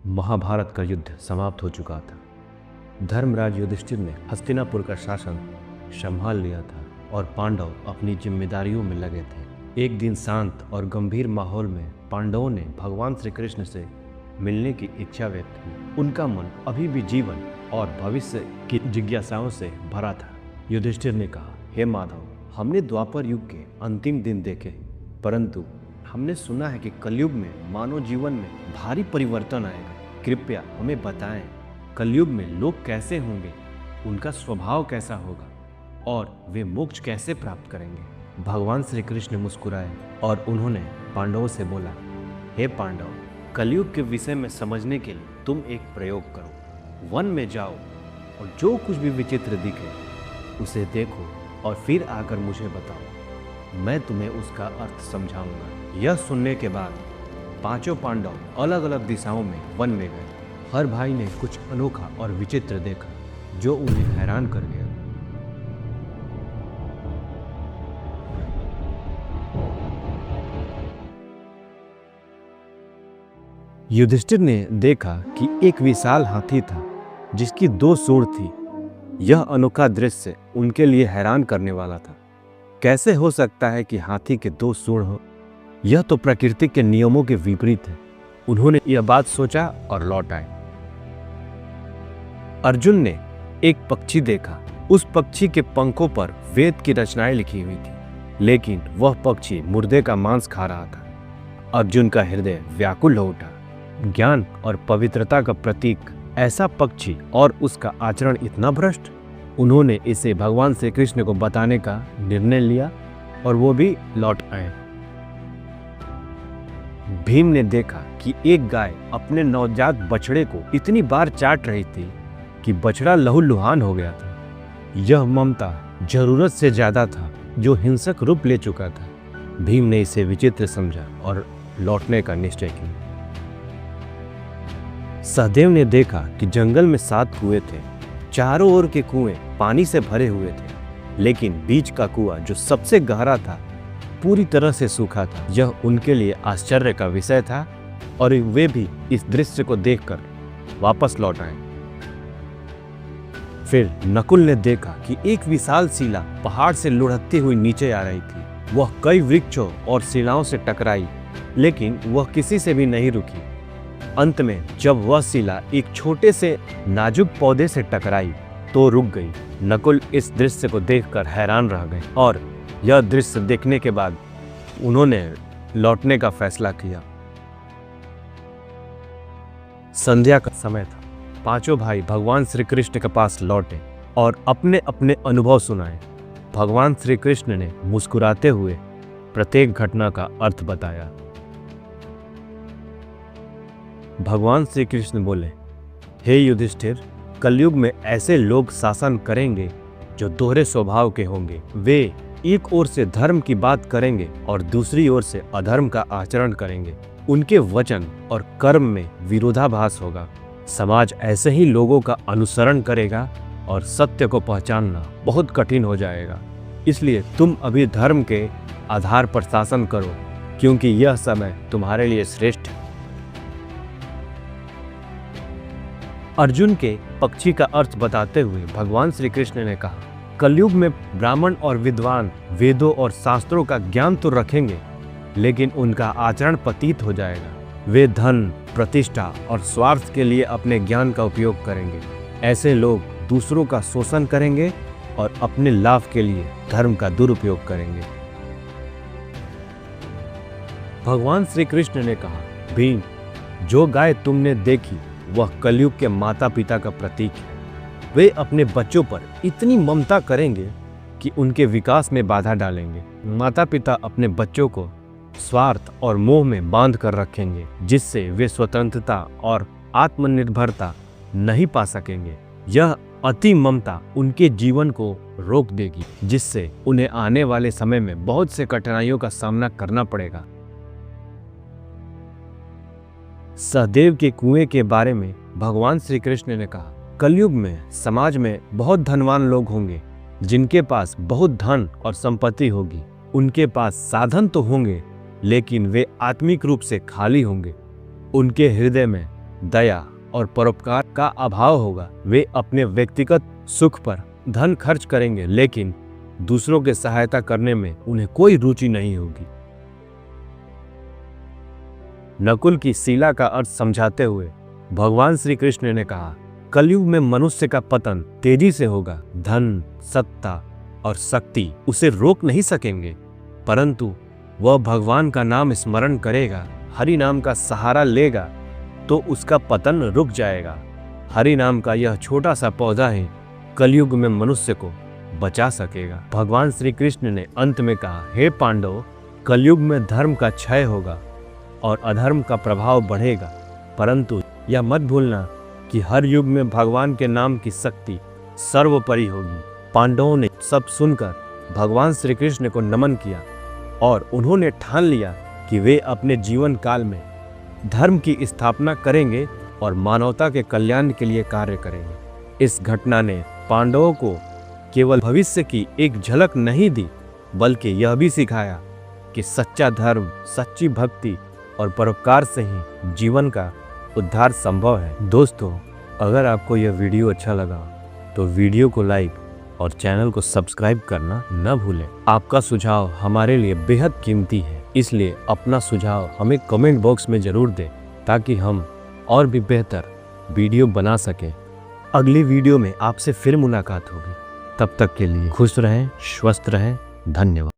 महाभारत का युद्ध समाप्त हो चुका था। धर्मराज युधिष्ठिर ने हस्तिनापुर का शासन संभाल लिया था और पांडव अपनी जिम्मेदारियों में लगे थे। एक दिन शांत और गंभीर माहौल में पांडवों ने भगवान श्री कृष्ण से मिलने की इच्छा व्यक्त की। उनका मन अभी भी जीवन और भविष्य की जिज्ञासाओं से भरा था। युधिष्ठिर ने कहा, हे माधव, हमने द्वापर युग के अंतिम दिन देखे, परंतु हमने सुना है कि कलयुग में मानव जीवन में भारी परिवर्तन आएगा। कृपया हमें बताएं, कलयुग में लोग कैसे होंगे, उनका स्वभाव कैसा होगा और वे मोक्ष कैसे प्राप्त करेंगे। भगवान श्री कृष्ण मुस्कुराए और उन्होंने पांडवों से बोला, हे पांडव, कलयुग के विषय में समझने के लिए तुम एक प्रयोग करो। वन में जाओ और जो कुछ भी विचित्र दिखे उसे देखो और फिर आकर मुझे बताओ, मैं तुम्हें उसका अर्थ समझाऊंगा। यह सुनने के बाद पांचों पांडव अलग अलग दिशाओं में वन में गए। हर भाई ने कुछ अनोखा और विचित्र देखा जो उन्हें हैरान कर गया। युधिष्ठिर ने देखा कि एक विशाल हाथी था जिसकी 2 सूंड थी। यह अनोखा दृश्य उनके लिए हैरान करने वाला था। कैसे हो सकता है कि हाथी के 2 सूंड हो? यह तो प्रकृति के नियमों के विपरीत है। उन्होंने यह बात सोचा और लौट आए। अर्जुन ने एक पक्षी देखा। उस पक्षी के पंखों पर वेद की रचनाएं लिखी हुई थी, लेकिन वह पक्षी मुर्दे का मांस खा रहा था। अर्जुन का हृदय व्याकुल हो उठा। ज्ञान और पवित्रता का प्रतीक ऐसा पक्षी और उसका आचरण इतना भ्रष्ट। उन्होंने इसे भगवान श्री कृष्ण को बताने का निर्णय लिया और वो भी लौट आए। भीम ने देखा कि एक गाय अपने नवजात बछड़े को इतनी बार चाट रही थी कि बछड़ा लहूलुहान हो गया था। यह ममता जरूरत से ज्यादा था, जो हिंसक रूप ले चुका था। भीम ने इसे विचित्र समझा और लौटने का निश्चय किया। सहदेव ने देखा कि जंगल में 7 कुएं थे। चारों ओर के कुएं पानी से भरे हुए थे, लेकिन बीच का कुआं जो सबसे गहरा था पूरी तरह से सूखा था। यह उनके लिए आश्चर्य का विषय था और वे भी इस दृश्य को देखकर वापस लौट आए। फिर नकुल ने देखा कि एक विशाल शिला पहाड़ से लुढ़कती हुई नीचे आ रही थी। वह कई वृक्षों और शिलाओं से टकराई, लेकिन वह किसी से भी नहीं रुकी। अंत में जब वह शिला एक छोटे से नाजुक पौधे से टकराई तो रुक गई। नकुल इस दृश्य को देखकर हैरान रह गए और यह दृश्य देखने के बाद उन्होंने लौटने का फैसला किया। संध्या का समय था। पांचों भाई भगवान श्री कृष्ण के पास लौटे और अपने अपने अनुभव सुनाए। भगवान श्री कृष्ण ने मुस्कुराते हुए प्रत्येक घटना का अर्थ बताया। भगवान श्री कृष्ण बोले, हे युधिष्ठिर, कलयुग में ऐसे लोग शासन करेंगे जो दोहरे स्वभाव के होंगे। वे एक ओर से धर्म की बात करेंगे और दूसरी ओर से अधर्म का आचरण करेंगे। उनके वचन और कर्म में विरोधाभास होगा। समाज ऐसे ही लोगों का अनुसरण करेगा और सत्य को पहचानना बहुत कठिन हो जाएगा। इसलिए तुम अभी धर्म के आधार पर शासन करो, क्योंकि यह समय तुम्हारे लिए श्रेष्ठ है। अर्जुन के पक्षी का अर्थ बताते हुए भगवान श्री कृष्ण ने कहा, कलयुग में ब्राह्मण और विद्वान वेदों और शास्त्रों का ज्ञान तो रखेंगे, लेकिन उनका आचरण पतित हो जाएगा। वे धन, प्रतिष्ठा और स्वार्थ के लिए अपने ज्ञान का उपयोग करेंगे। ऐसे लोग दूसरों का शोषण करेंगे और अपने लाभ के लिए धर्म का दुरुपयोग करेंगे। भगवान श्री कृष्ण ने कहा, भीम, जो गाय तुमने देखी वह कलयुग के माता पिता का प्रतीक है। वे अपने बच्चों पर इतनी ममता करेंगे कि उनके विकास में बाधा डालेंगे। माता पिता अपने बच्चों को स्वार्थ और मोह में बांध कर रखेंगे, जिससे वे स्वतंत्रता और आत्मनिर्भरता नहीं पा सकेंगे। यह अति ममता उनके जीवन को रोक देगी, जिससे उन्हें आने वाले समय में बहुत से कठिनाइयों का सामना करना पड़ेगा। सहदेव के कुएं के बारे में भगवान श्री कृष्ण ने कहा, कलयुग में समाज में बहुत धनवान लोग होंगे, जिनके पास बहुत धन और संपत्ति होगी। उनके पास साधन तो होंगे, लेकिन वे आत्मिक रूप से खाली होंगे। उनके हृदय में दया और परोपकार का अभाव होगा। वे अपने व्यक्तिगत सुख पर धन खर्च करेंगे, लेकिन दूसरों की सहायता करने में उन्हें कोई रुचि नहीं होगी। नकुल की शीला का अर्थ समझाते हुए भगवान श्री कृष्ण ने कहा, कलयुग में मनुष्य का पतन तेजी से होगा। धन, सत्ता और शक्ति उसे रोक नहीं सकेंगे, परंतु वह भगवान का नाम स्मरण करेगा, हरि नाम का सहारा लेगा तो उसका पतन रुक जाएगा। हरि नाम का यह छोटा सा पौधा ही कलयुग में मनुष्य को बचा सकेगा। भगवान श्री कृष्ण ने अंत में कहा, हे पांडव, कलयुग में धर्म का क्षय होगा और अधर्म का प्रभाव बढ़ेगा, परंतु यह मत भूलना कि हर युग में भगवान के नाम की शक्ति सर्वोपरि होगी। पांडवों ने सब सुनकर भगवान श्री कृष्ण को नमन किया और उन्होंने ठान लिया कि वे अपने जीवन काल में धर्म की स्थापना करेंगे और मानवता के कल्याण के लिए कार्य करेंगे। इस घटना ने पांडवों को केवल भविष्य की एक झलक नहीं दी, बल्कि यह भी सिखाया कि सच्चा धर्म, सच्ची भक्ति और परोपकार से ही जीवन का उद्धार संभव है। दोस्तों, अगर आपको यह वीडियो अच्छा लगा तो वीडियो को लाइक और चैनल को सब्सक्राइब करना न भूलें। आपका सुझाव हमारे लिए बेहद कीमती है, इसलिए अपना सुझाव हमें कमेंट बॉक्स में जरूर दें ताकि हम और भी बेहतर वीडियो बना सकें। अगली वीडियो में आपसे फिर मुलाकात होगी। तब तक के लिए खुश रहें, स्वस्थ रहें। धन्यवाद।